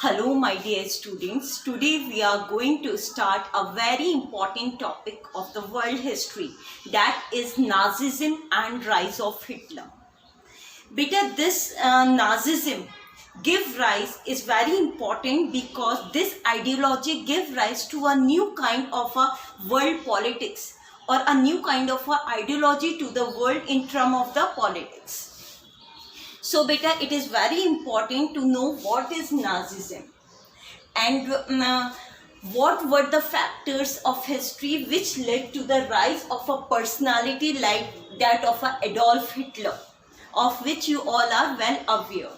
Hello my dear students, today we are going to start a very important topic of the world history, that is Nazism and rise of Hitler. Beta, this Nazism give rise is very important because this ideology give rise to a new kind of a world politics or a new kind of a ideology to the world in terms of the politics. So beta, it is very important to know what is Nazism and what were the factors of history which led to the rise of a personality like that of Adolf Hitler, of which you all are well aware.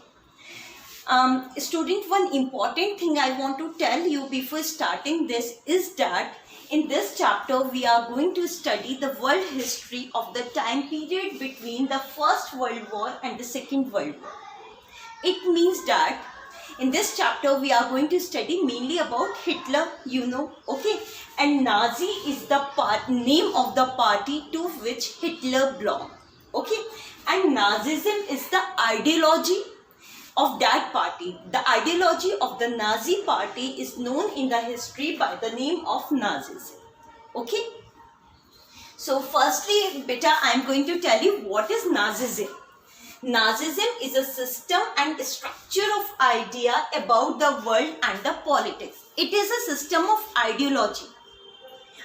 Student, one important thing I want to tell you before starting this is that in this chapter we are going to study the world history of the time period between the First World War and the Second World War. It means that in this chapter we are going to study mainly about Hitler, okay, and Nazi is the name of the party to which Hitler belonged, okay, and Nazism is the ideology of that party. The ideology of the Nazi party is known in the history by the name of Nazism. Okay. So firstly, beta, I am going to tell you what is Nazism. Nazism is a system and structure of idea about the world and the politics. It is a system of ideology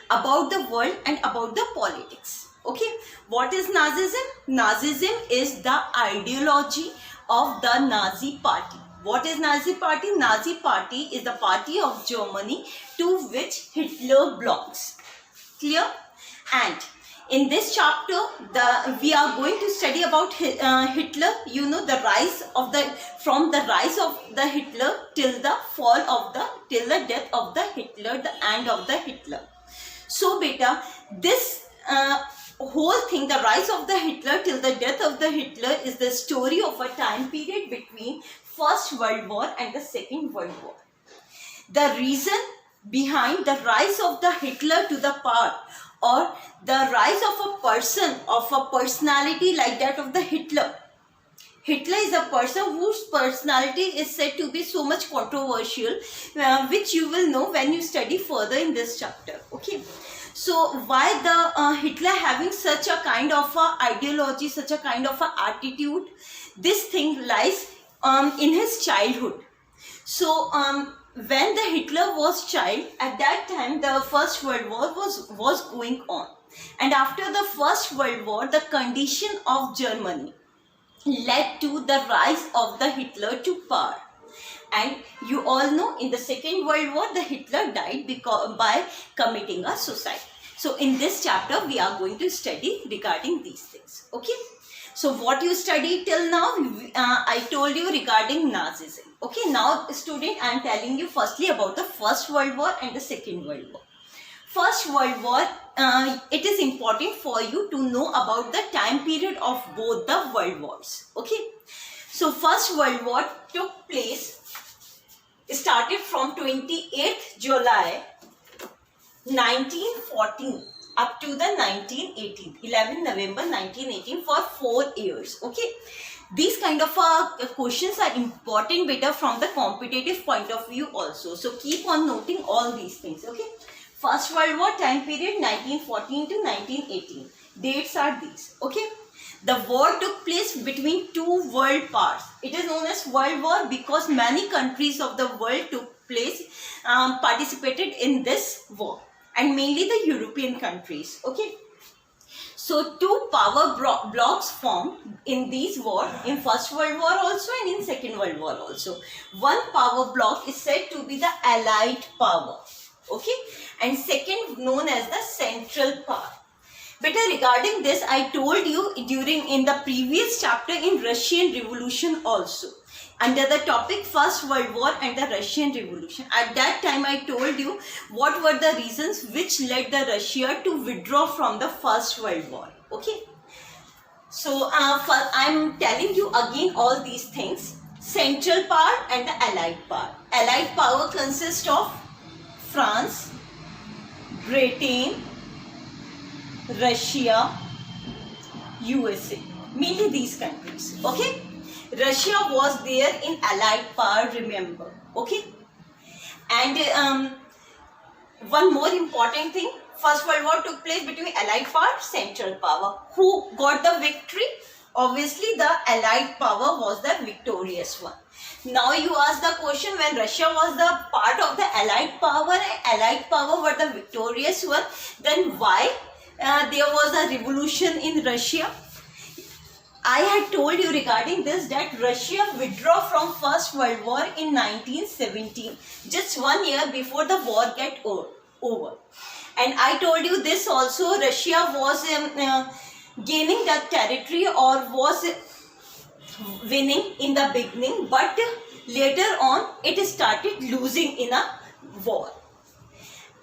about the world and about the politics. Okay. What is Nazism? Nazism is the ideology of the Nazi party. What is Nazi party? Nazi party is the party of Germany to which Hitler belongs. Clear? And in this chapter, we are going to study about Hitler. The rise of from the rise of the Hitler till the fall of till the death of the Hitler, the end of the Hitler. So beta, this whole thing, the rise of the Hitler till the death of the Hitler, is the story of a time period between First World War and the Second World War. The reason behind the rise of the Hitler to the power, or the rise of a person, of a personality like that of the Hitler. Hitler is a person whose personality is said to be so much controversial, which you will know when you study further in this chapter. Okay. So why the Hitler having such a kind of a ideology, such a kind of a attitude? This thing lies in his childhood. So when the Hitler was child, at that time the First World War was going on, and after the First World War, the condition of Germany led to the rise of the Hitler to power. And you all know in the Second World War, the Hitler died by committing a suicide. So in this chapter, we are going to study regarding these things. Okay. So what you studied till now, I told you regarding Nazism. Okay. Now student, I am telling you firstly about the First World War and the Second World War. First World War, it is important for you to know about the time period of both the world wars. Okay. So First World War took place, started from 28th July 1914 up to the 1918, 11 November 1918, for 4 years. Okay. These kind of questions are important beta from the competitive point of view also. So keep on noting all these things. Okay. First World War time period 1914 to 1918. Dates are these. Okay. The war took place between two world powers. It is known as World War because many countries of the world participated in this war, and mainly the European countries. Okay. So two power blocks formed in these wars, in First World War also and in Second World War also. One power block is said to be the Allied power. Okay. And second known as the Central Power. Better regarding this, I told you in the previous chapter in Russian Revolution also, under the topic First World War and the Russian Revolution. At that time I told you what were the reasons which led the Russia to withdraw from the First World War. Okay. So I am telling you again all these things. Central Power and the Allied Power. Allied Power consists of France, Britain, Russia, USA, mainly these countries. Okay. Russia was there in Allied power, remember. Okay. And one more important thing, First World War took place between Allied power, Central power. Who got the victory? Obviously, the Allied power was the victorious one. Now you ask the question, when Russia was the part of the Allied power and Allied power were the victorious one, then why there was a revolution in Russia? I had told you regarding this that Russia withdrew from First World War in 1917, just 1 year before the war get over. And I told you this also, Russia was gaining that territory or was winning in the beginning, but later on it started losing in a war.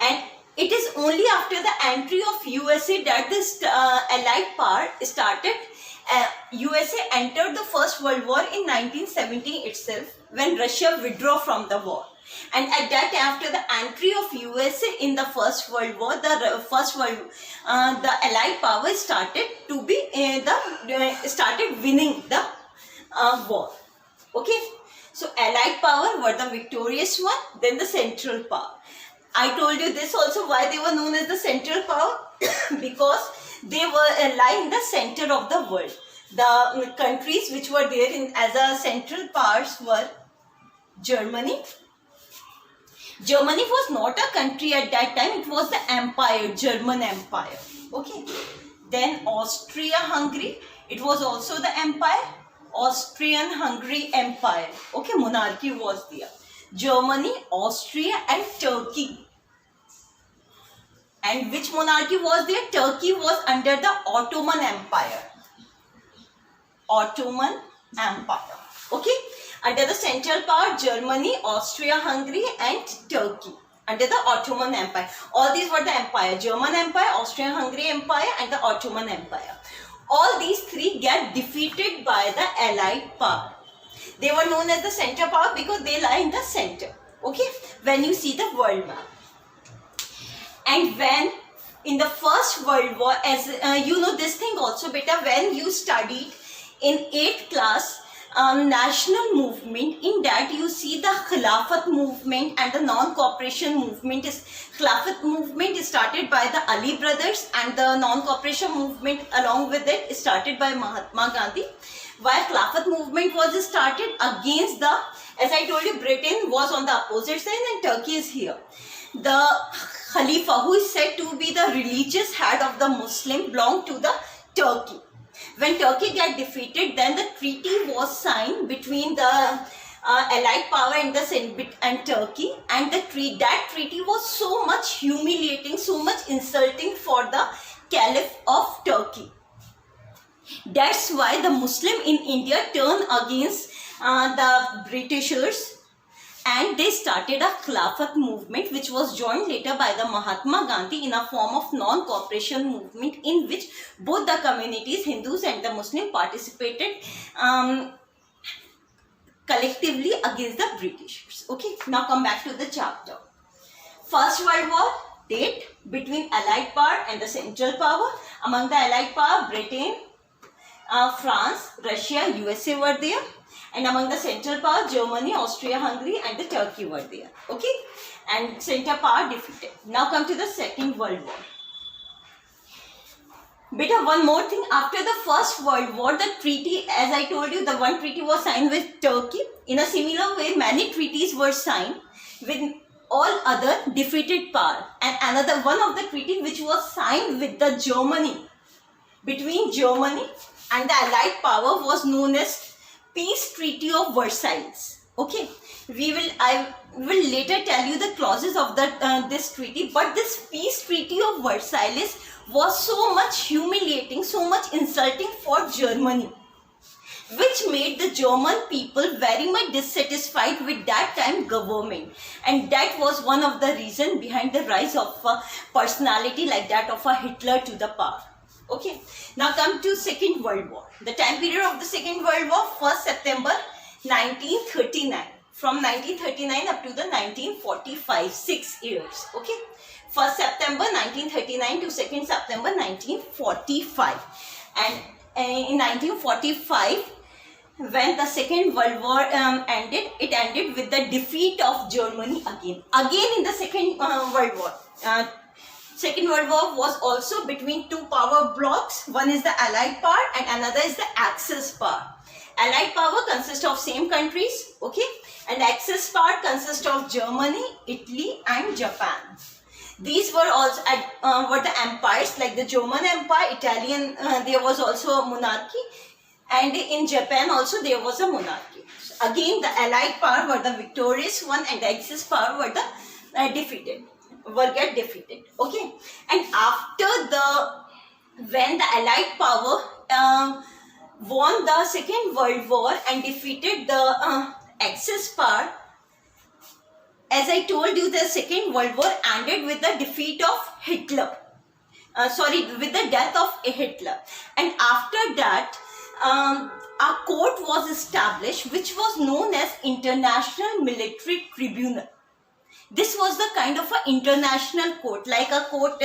And it is only after the entry of USA that this Allied power started. USA entered the First World War in 1917 itself, when Russia withdrew from the war. And at that time, after the entry of USA in the First World War, the Allied power started to be started winning the war. Okay, so Allied power were the victorious one, then the Central power. I told you this also, why they were known as the Central power because they were lie in the center of the world. The countries which were there as a central powers were Germany. Germany was not a country at that time, it was the empire, German Empire. Okay. Then Austria-Hungary, it was also the empire, Austrian-Hungary Empire. Okay, monarchy was there. Germany, Austria and Turkey. And which monarchy was there? Turkey was under the Ottoman Empire. Ottoman Empire. Okay. Under the Central power, Germany, Austria-Hungary and Turkey. Under the Ottoman Empire. All these were the empire. German Empire, Austrian-Hungary Empire and the Ottoman Empire. All these three get defeated by the Allied power. They were known as the Central power because they lie in the center. Okay. When you see the world map. And when in the First World War, as you know this thing also better, when you studied in 8th class national movement, in that you see the Khilafat movement and the non-cooperation movement. Khilafat movement is started by the Ali brothers and the non-cooperation movement along with it is started by Mahatma Gandhi. While Khilafat movement was started against the, as I told you, Britain was on the opposite side and Turkey is here. The Khalifa, who is said to be the religious head of the Muslim, belonged to the Turkey. When Turkey got defeated, then the treaty was signed between the Allied power and Turkey, and that treaty was so much humiliating, so much insulting for the Caliph of Turkey. That's why the Muslim in India turned against the Britishers. And they started a Khilafat movement which was joined later by the Mahatma Gandhi in a form of non-cooperation movement in which both the communities, Hindus and the Muslim, participated collectively against the Britishers. Okay, now come back to the chapter. First World War, date between Allied power and the Central power. Among the Allied power, Britain, France, Russia, USA were there. And among the Central power, Germany, Austria-Hungary and the Turkey were there. Okay. And Central power defeated. Now come to the Second World War. Beta, one more thing. After the First World War, the treaty, as I told you, the one treaty was signed with Turkey. In a similar way, many treaties were signed with all other defeated power. And another one of the treaty which was signed with the Germany, between Germany and the Allied power, was known as Peace Treaty of Versailles. Okay, I will later tell you the clauses of this treaty, but this Peace Treaty of Versailles was so much humiliating, so much insulting for Germany, which made the German people very much dissatisfied with that time government, and that was one of the reasons behind the rise of a personality like that of a Hitler to the power. Okay, now come to Second World War. The time period of the Second World War, 1st September 1939. From 1939 up to the 1945, 6 years. Okay, 1st September 1939 to 2nd September 1945. And in 1945, when the Second World War ended, it ended with the defeat of Germany again. Again in the Second World War. Second World War was also between two power blocks. One is the Allied power and another is the Axis power. Allied power consists of same countries, okay, and Axis power consists of Germany, Italy, and Japan. These were also were the empires, like the German Empire, Italian. There was also a monarchy, and in Japan also there was a monarchy. So again, the Allied power were the victorious one, and the Axis power were the defeated. Okay, and after when the Allied power won the Second World War and defeated the Axis power, as I told you, the Second World War ended with the defeat of Hitler. With the death of Hitler. And after that, a court was established which was known as International Military Tribunal. This was the kind of an international court, like a court,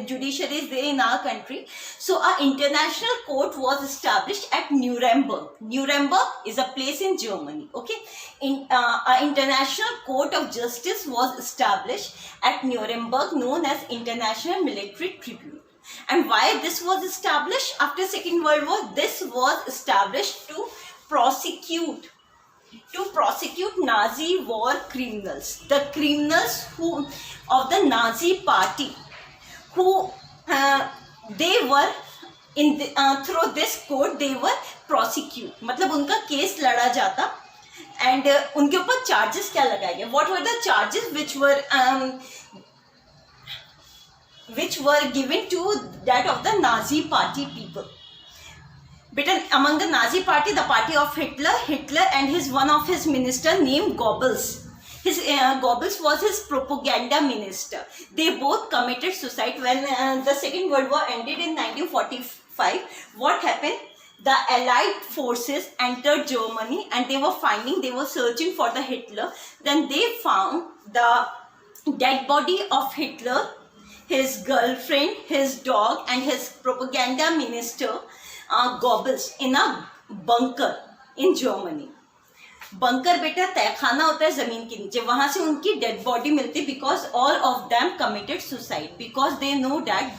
judiciary is there in our country. So, an international court was established at Nuremberg. Nuremberg is a place in Germany, okay. An international court of justice was established at Nuremberg, known as International Military Tribunal. And why this was established after Second World War? This was established to prosecute Nazi war criminals, the criminals of the Nazi party, who they were in through this court they were prosecute, मतलब उनका case लड़ा जाता, and उनके ऊपर charges क्या लगाए गए? What were the charges which were given to that of the Nazi party people? But among the Nazi party, the party of Hitler and one of his minister named Goebbels. Goebbels was his propaganda minister. They both committed suicide when the Second World War ended in 1945. What happened? The Allied forces entered Germany and they were searching for the Hitler. Then they found the dead body of Hitler, his girlfriend, his dog, and his propaganda minister Goebbels in a bunker in Germany. Bunker बेटा तहखाना होता है जमीन के नीचे, वहां से उनकी dead body मिलती, because all of them committed suicide because they know that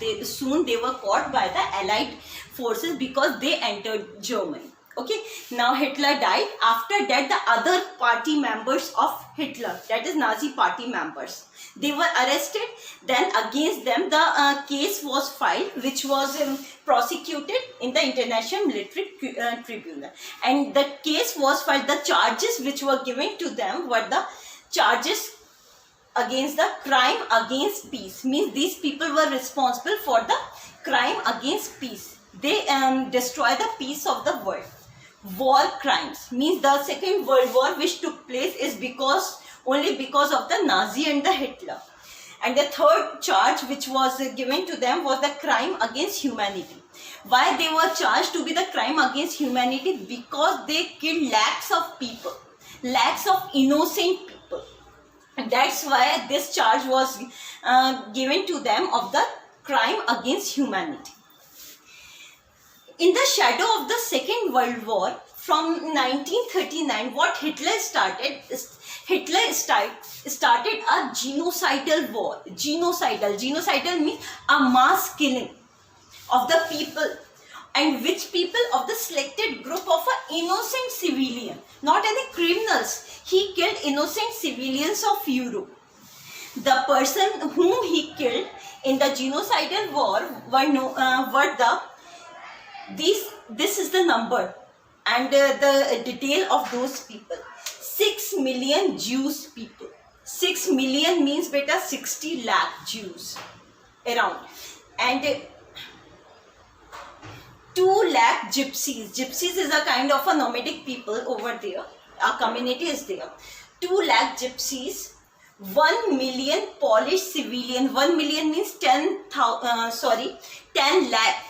they were caught by the allied forces because they entered Germany. Okay, now Hitler died. After that, the other party members of Hitler, that is Nazi party members, they were arrested. Then against them the case was filed, which was prosecuted in the International Military Tribunal, and the case was filed. The charges which were given to them were the charges against the crime against peace. Means these people were responsible for the crime against peace. They destroy the peace of the world. War crimes means the Second World War which took place is only because of the Nazi and the Hitler. And the third charge which was given to them was the crime against humanity. Why they were charged to be the crime against humanity? Because they killed lakhs of people, lakhs of innocent people. And that's why this charge was given to them of the crime against humanity. In the shadow of the Second World War, from 1939, what Hitler started a genocidal war. Genocidal means a mass killing of the people. And which people? Of the selected group of innocent civilian, not any criminals. He killed innocent civilians of Europe. The person whom he killed in the genocidal war this is the number and the detail of those people. 6 million Jews people. 6 million means beta 60 lakh Jews around, and 2 lakh gypsies. Gypsies is a kind of a nomadic people over there. A community is there. 2 lakh gypsies. 1 million Polish civilian. 1 million means 10 lakh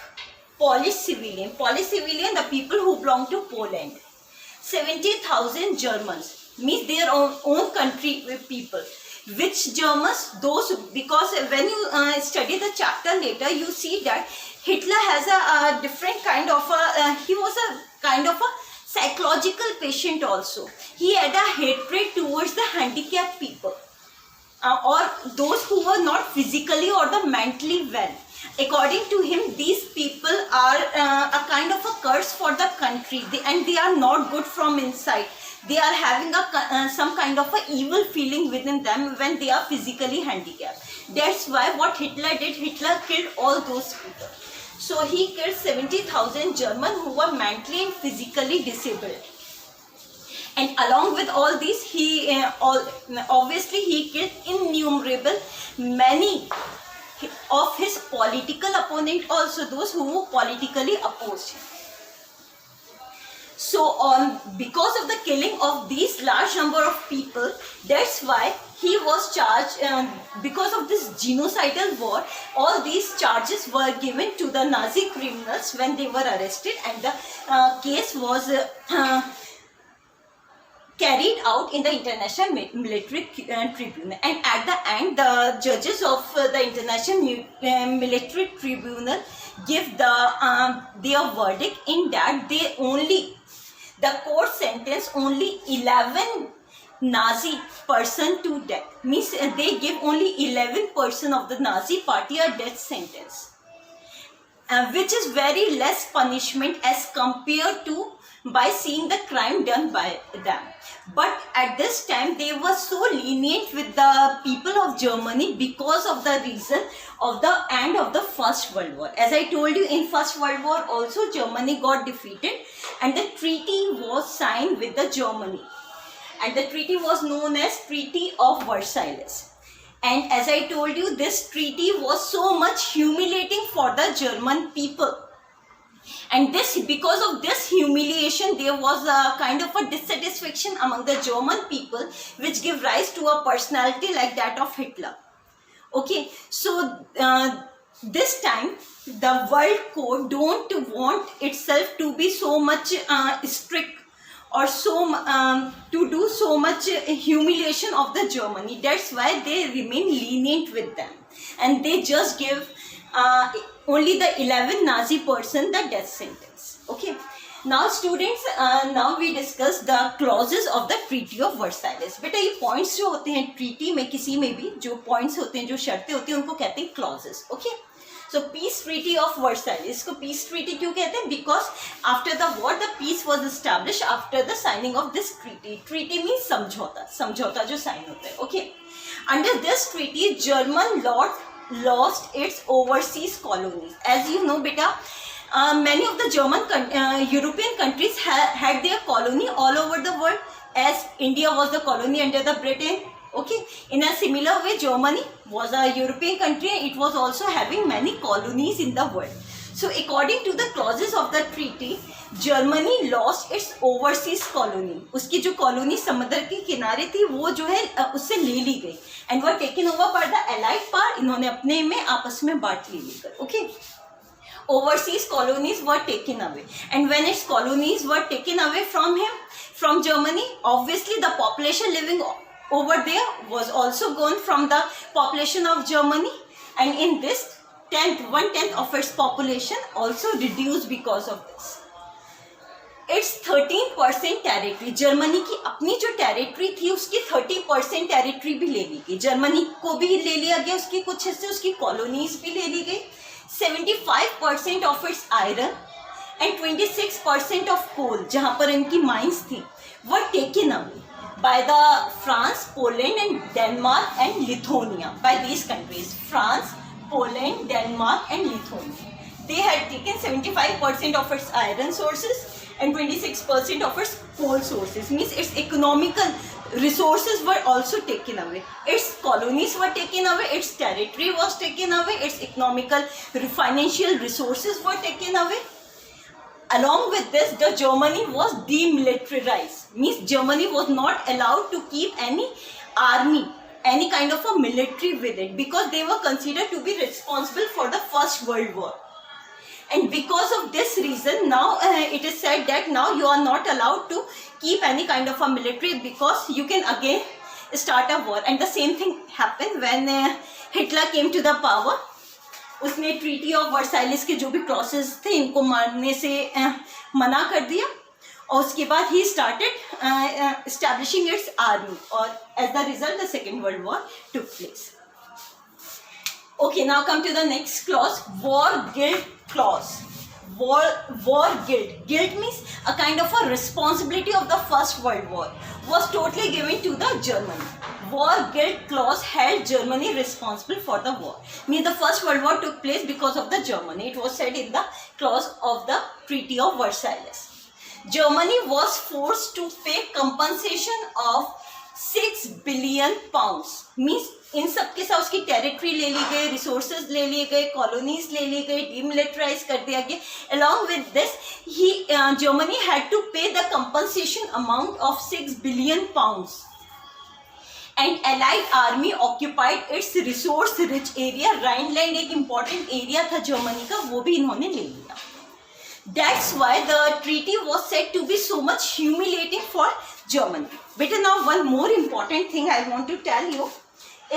Polish civilian. Polish civilian, the people who belong to Poland. 70,000 Germans, means their own country people. Which Germans? Those, because when you study the chapter later, you see that Hitler has a different kind of he was a kind of a psychological patient also. He had a hatred towards the handicapped people, or those who were not physically or the mentally well. According to him, these people are a kind of a curse for the country, and they are not good from inside. They are having some kind of a evil feeling within them when they are physically handicapped. That's why what Hitler did, Hitler killed all those people. So he killed 70,000 Germans who were mentally and physically disabled. And along with all these, obviously he killed innumerable many of his political opponents, also those who were politically opposed him. So because of the killing of these large number of people, that's why he was charged. Because of this genocidal war, all these charges were given to the Nazi criminals when they were arrested, and the case was carried out in the International Military Tribunal. And at the end, the judges of the International Military Tribunal give their verdict in that the court sentenced only 11 Nazi person to death. Means they give only 11% of the Nazi party a death sentence, which is very less punishment as compared to by seeing the crime done by them. But at this time they were so lenient with the people of Germany because of the reason of the end of the First World War. As I told you, in First World War also Germany got defeated, and the treaty was signed with the Germany, and the treaty was known as Treaty of Versailles. And as I told you, this treaty was so much humiliating for the German people. And because of this humiliation, there was a kind of a dissatisfaction among the German people, which gave rise to a personality like that of Hitler. Okay, so this time the world court don't want itself to be so much strict, or to do so much humiliation of the Germany. That's why they remain lenient with them, and they just give only the 11 Nazi person the death sentence. Okay, now students, now we discuss the clauses of the Treaty of Versailles. बेटा ये points जो होते हैं treaty में, किसी में भी जो points होते हैं, जो शर्तें होती हैं, उनको कहते हैं clauses. Okay, so peace treaty of Versailles, इसको peace treaty क्यों कहते हैं? Because after the war the peace was established after the signing of this treaty. Treaty means समझौता, समझौता जो sign होता है. Okay, under this treaty German lost its overseas colonies. As you know beta, many of the European countries had their colony all over the world, as India was the colony under the Britain. Okay, in a similar way Germany was a European country, and it was also having many colonies in the world. So according to the clauses of the treaty, Germany lost its overseas colony. उसकी जो colony समुद्र के किनारे थी वो जो है उससे ले ली गई, and were taken over by the Allied power. इन्होंने अपने में आपस में बांट ली लेकर. Okay, overseas colonies were taken away, and when its colonies were taken away from Germany, obviously the population living over there was also gone from the population of Germany, and in this 1/10 of its population also reduced because of this. Its 13% territory, Germany की अपनी जो territory थी उसकी 30% territory भी ले ली गई, Germany को भी ले लिया गया उसकी कुछ हिस्से, उसकी कॉलोनीज भी ले ली गई. 75% of its iron and 26% of coal, जहाँ पर इनकी माइंस थी, were taken away by the France, Poland and Denmark and Lithuania. By these countries, France, Poland, Denmark and Lithuania, they had taken 75% of its iron sources and 26% of its coal sources. Means its economical resources were also taken away. Its colonies were taken away, its territory was taken away, its economical financial resources were taken away. Along with this, the Germany was demilitarized. Means Germany was not allowed to keep any army, any kind of a military with it, because they were considered to be responsible for the First World War. And because of this reason, now it is said that now you are not allowed to keep any kind of a military, because you can again start a war. And the same thing happened when Hitler came to the power. उसने treaty of वर्साइलिस के जो भी clauses थे इनको मानने से मना कर दिया, और उसके बाद ही स्टार्टेड एस्टैब्लिशिंग इट्स आर्मी और as the result the second world war took place. Okay, now come to the next clause, war guilt clause. War guilt. Guilt means a kind of a responsibility of the First World War was totally given to the Germany. War guilt clause held Germany responsible for the war. Means the First World War took place because of the Germany. It was said in the clause of the Treaty of Versailles. Germany was forced to pay compensation of 6 billion pounds. Means इन सब के साथ उसकी territory ले ली गई, resources ले लिए गए, कॉलोनीज ले ली गई, डिमिलिटराइज कर दिया गया. Along with this, Germany had to pay the compensation amount of 6 billion pounds. And Allied army occupied its resource-rich area. Rhineland एक important area था जर्मनी का, वो भी इन्होंने ले लिया. That's why the treaty was said to be so much humiliating for Germany. But now one more important thing I want to tell you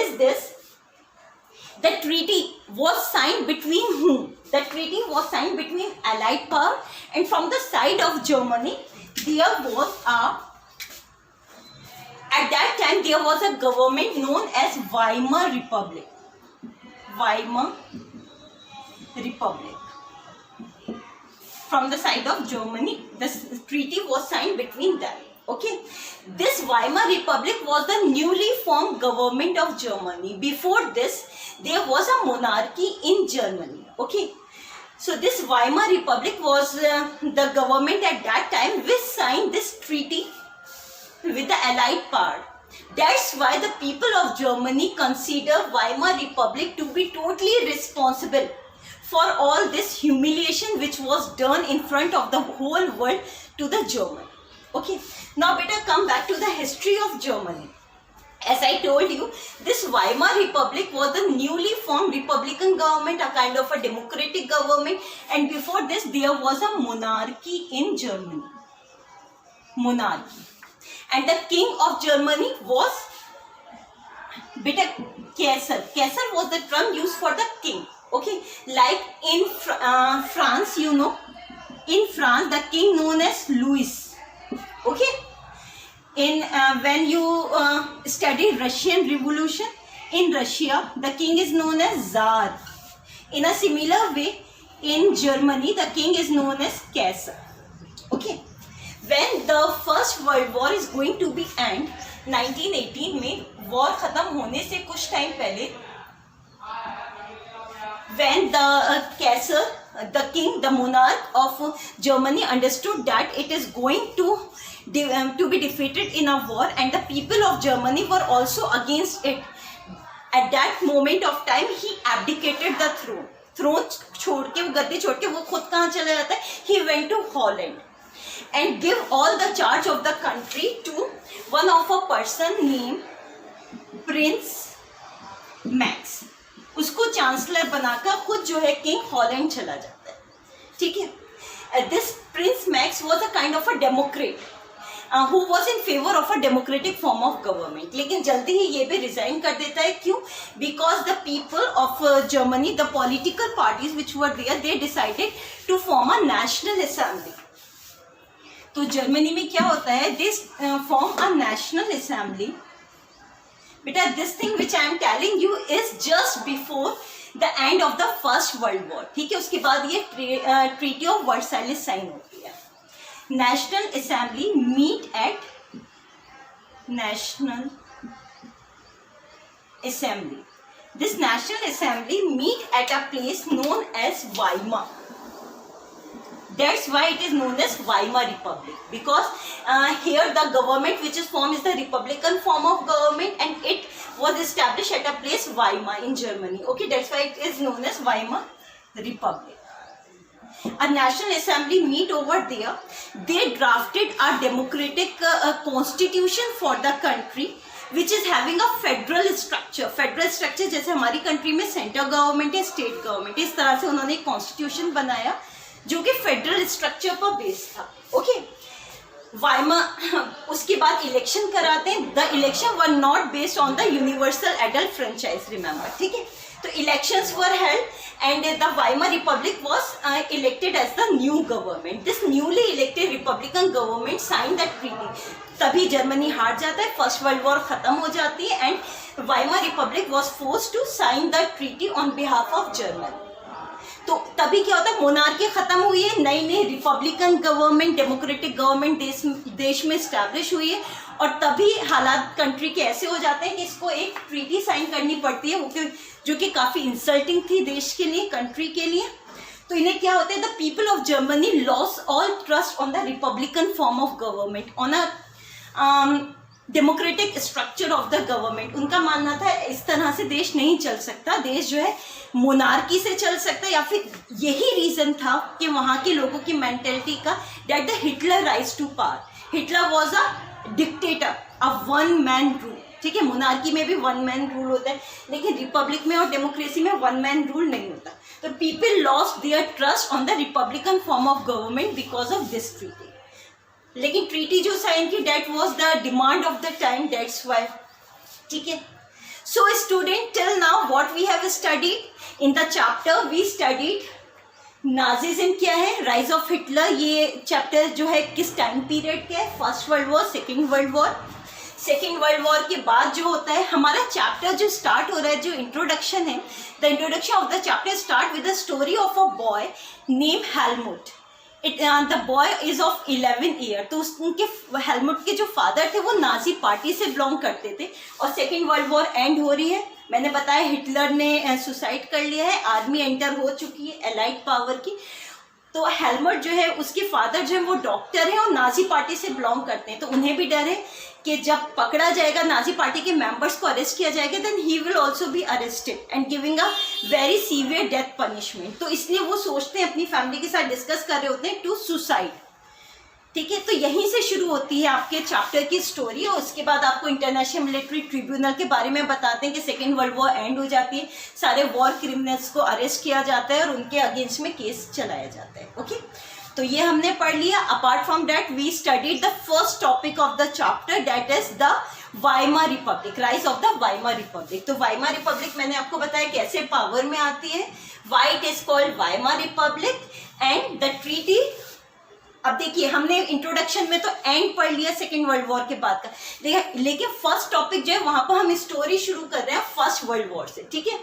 is this: the treaty was signed between whom? The treaty was signed between Allied power, and from the side of Germany there was at that time there was a government known as Weimar Republic. Weimar Republic. From the side of Germany, this treaty was signed between them. Okay, this Weimar Republic was the newly formed government of Germany. Before this, there was a monarchy in Germany. Okay, so this Weimar Republic was the government at that time which signed this treaty with the Allied power. That's why the people of Germany consider Weimar Republic to be totally responsible for all this humiliation which was done in front of the whole world to the German. Okay, now better come back to the history of Germany. As I told you, this Weimar Republic was the newly formed republican government, a kind of a democratic government, and before this there was a monarchy in Germany. Monarchy. And the king of Germany was better Kaiser. Kaiser was the term used for the king. Okay, like in France, you know, in France the king known as Louis. Okay, in when you study Russian Revolution, in Russia the king is known as Tsar. In a similar way, in Germany the king is known as Kaiser. Okay, when the First World War is going to be end 1918 में war खत्म होने से कुछ time पहले, when the Kaiser, the king, the monarch of Germany understood that it is going to be defeated in a war and the people of Germany were also against it, at that moment of time he abdicated the throne. Throne छोड़ के, वो गद्दी छोड़ के वो खुद कहाँ चला जाता है? He went to Holland and give all the charge of the country to one of a person named Prince Max. उसको चांसलर बनाकर खुद जो है किंग हॉलैंड चला जाता है. ठीक है, this Prince max was a kind of a Democrat who was in favor of a democratic form of government. लेकिन जल्दी ही ये भी रिजाइन कर देता है. क्यों? Because the people of Germany, the political parties which were there, they decided to form a national assembly. तो Germany में क्या होता है? They form a national assembly. बेटा, this thing which I am telling you is just before the end of the First World War. ठीक है, उसके बाद ये Treaty of Versailles साइन होती है. National Assembly meet at National Assembly. This National Assembly meet at a place known as Weimar. That's why it is known as Weimar Republic, because here the government which is formed is the republican form of government, and it was established at a place Weimar in Germany. Okay, that's why it is known as Weimar Republic. A national assembly meet over there. They drafted a democratic constitution for the country, which is having a federal structure. Federal structure जैसे हमारी country में central government है, state government, इस तरह से उन्होंने एक constitution बनाया जो कि फेडरल स्ट्रक्चर पर बेस्ड था. ओके, वाइमर उसके बाद इलेक्शन कराते हैं. The election were not based on the universal adult franchise, remember. ठीक है, तो elections were held and the Weimar republic was elected as the new government. This newly elected republican government sign that treaty. तभी Germany हार जाता है, first world war खत्म हो जाती है and Weimar republic was forced to sign the treaty on behalf of Germany. तो तभी क्या होता है, मोनार्की खत्म हुई है, नई नई रिपब्लिकन गवर्नमेंट, डेमोक्रेटिक गवर्नमेंट देश में स्टैब्लिश हुई है. और तभी हालात कंट्री के ऐसे हो जाते हैं कि इसको एक ट्रीटी साइन करनी पड़ती है, वो जो कि काफ़ी इंसल्टिंग थी देश के लिए, कंट्री के लिए. तो इन्हें क्या होता है, the people of Germany loss all trust on the republican form of government, on a democratic structure of the government. उनका मानना था इस तरह से देश नहीं चल सकता, देश जो है मोनार्की से चल सकता है. या फिर यही रीज़न था कि वहाँ के लोगों की मेंटेलिटी का that the Hitler rise to power. Hitler was a dictator, a one man rule. ठीक है, मोनार्की में भी वन मैन रूल होता है, लेकिन रिपब्लिक में और डेमोक्रेसी में वन मैन रूल नहीं होता. तो people lost their trust on the republican form of government because of this treaty. लेकिन ट्रीटी जो साइन की date was the demand of the time, dates why. ठीक है, so student till now what we have studied in the chapter, we studied Nazism क्या है, rise of Hitler. ये chapter जो है किस टाइम पीरियड का है, first world war, second world war. Second world war के बाद जो होता है हमारा चैप्टर जो स्टार्ट हो रहा है, जो इंट्रोडक्शन है, the introduction of the chapter start with the story of a boy name Helmut. The boy is of 11 year. तो उनके हेलमुट के जो फादर थे वो नाजी पार्टी से बिलोंग करते थे. और सेकेंड वर्ल्ड वॉर एंड हो रही है, मैंने बताया हिटलर ने सुसाइड कर लिया है, आर्मी एंटर हो चुकी है एलाइड पावर की. तो हेलमुट जो है, उसके फादर जो है वो डॉक्टर हैं और नाजी पार्टी से बिलोंग करते हैं. तो उन्हें भी डर है कि जब पकड़ा जाएगा, नाजी पार्टी के मेंबर्स को अरेस्ट किया जाएगा, then he will also be arrested and giving a very severe death punishment. तो इसलिए वो सोचते हैं, अपनी फैमिली के साथ डिस्कस कर रहे होते हैं टू सुसाइड. ठीक है, तो यहीं से शुरू होती है आपके चैप्टर की स्टोरी. और उसके बाद आपको इंटरनेशनल मिलिट्री ट्रिब्यूनल के बारे में बताते हैं कि सेकेंड वर्ल्ड वॉर एंड हो जाती है, सारे वॉर क्रिमिनल्स को अरेस्ट किया जाता है और उनके अगेंस्ट में केस चलाया जाता है. ओके, तो ये हमने पढ़ लिया. Apart from that we studied the first topic of the chapter, that is the Weimar republic, rise of the Weimar republic. तो वाइमर रिपब्लिक मैंने आपको बताया कैसे पावर में आती है, why it is called Weimar republic and the treaty. अब देखिए, हमने इंट्रोडक्शन में तो एंड पढ़ लिया सेकेंड वर्ल्ड वॉर के बाद का, लेकिन फर्स्ट टॉपिक जो है वहां पर हम स्टोरी शुरू कर रहे हैं फर्स्ट वर्ल्ड वॉर से. ठीक है,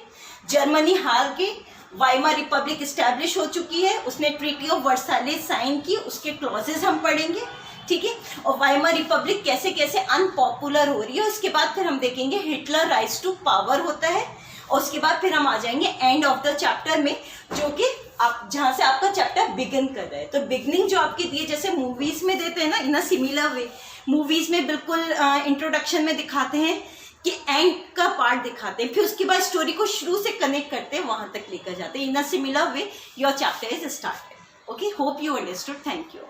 जर्मनी हार गई, वाइमर रिपब्लिक स्टैब्लिश हो चुकी है, उसने ट्रीटी ऑफ वर्साइलेस साइन की, उसके क्लॉजेस हम पढ़ेंगे. ठीक है, और वाइमर रिपब्लिक कैसे कैसे अनपॉपुलर हो रही है. उसके बाद फिर हम देखेंगे हिटलर राइज टू पावर होता है. और उसके बाद फिर हम आ जाएंगे एंड ऑफ द चैप्टर में, जो कि आप जहाँ से आपका चैप्टर बिगिन कर रहा है. तो बिगनिंग जो आपकी दी है, जैसे मूवीज में देते हैं ना, इन अ सिमिलर वे, मूवीज में बिल्कुल इंट्रोडक्शन में दिखाते हैं कि एंड का पार्ट दिखाते हैं, फिर उसके बाद स्टोरी को शुरू से कनेक्ट करते हैं, वहां तक लेकर जाते हैं. In a similar way your chapter is started. Okay, hope you understood. Thank you.